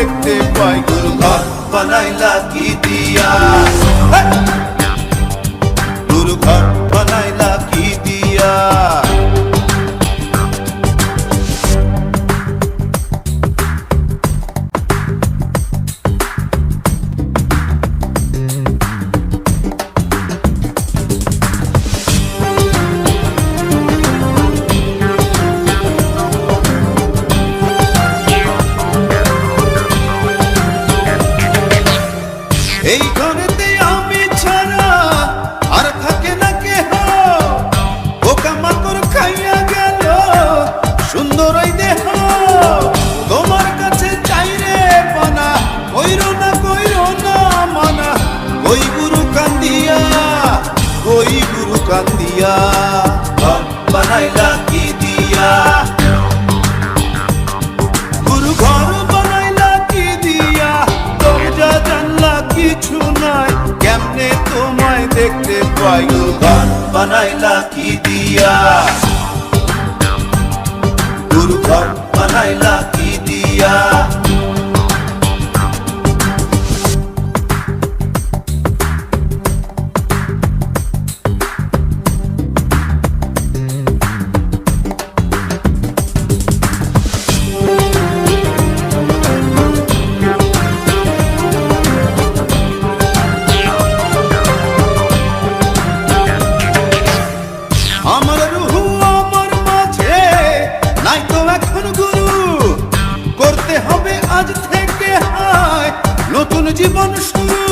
দেখতে পাই। গুরু ঘর বানাইলা কি দিয়া, গুরু ঘর বানাইলা কি দিয়া। এই ঘরেতে আমি ছাড়া আর থাকে না কেহ, পোকামাকড় খাইয়া গেল সুন্দর ওই দেহ। তোমার কাছে চাই রে পানা, কইরো না মানা। ওই গুরু কান্দিয়া, ওই গুরু কান্দিয়া, ঘর বানাইলা কি দিয়া। গুরু ঘর বানাইলা কি দিয়া, দরজা জানলা কিছু নাই, কেমনে তোমায় দেখতে পাই। গুরু ঘর বানাইলা কি দিয়া, গুরু ঘর বানাইলা কি দিয়া। আমার রুহু আমার মাঝে নাই তো এখন গুরু, করতে হবে আজ থেকে হায় নতুন জীবন শুরু।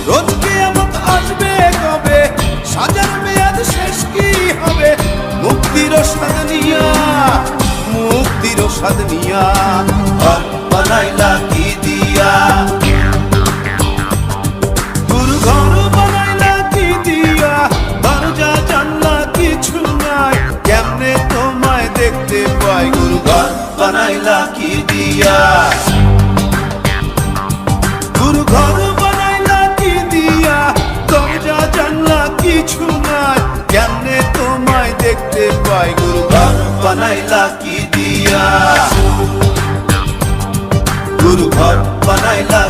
রোজ কিয়ামত আসবে কবে, সাজার মেয়াদ শেষ কি হবে। মুক্তির স্বাদ নিয়া, মুক্তির স্বাদ নিয়া, ঘর বানাইলা কি দিয়া। গুরু ঘর বানাইলা কি দিয়া, দরজা জানলা কিছু নাই, কেমনে তোমায় দেখতে পাই। গুরু ঘর বানাইলা কি দিয়া, গুরু ঘর বানাইলা কি দিয়া, দরজা জানলা কিছু নাই, কেমনে তোমায় দেখতে পাই। গুরু ঘর বানাইলা কি দিয়া, গুরু ঘর বানাইলা।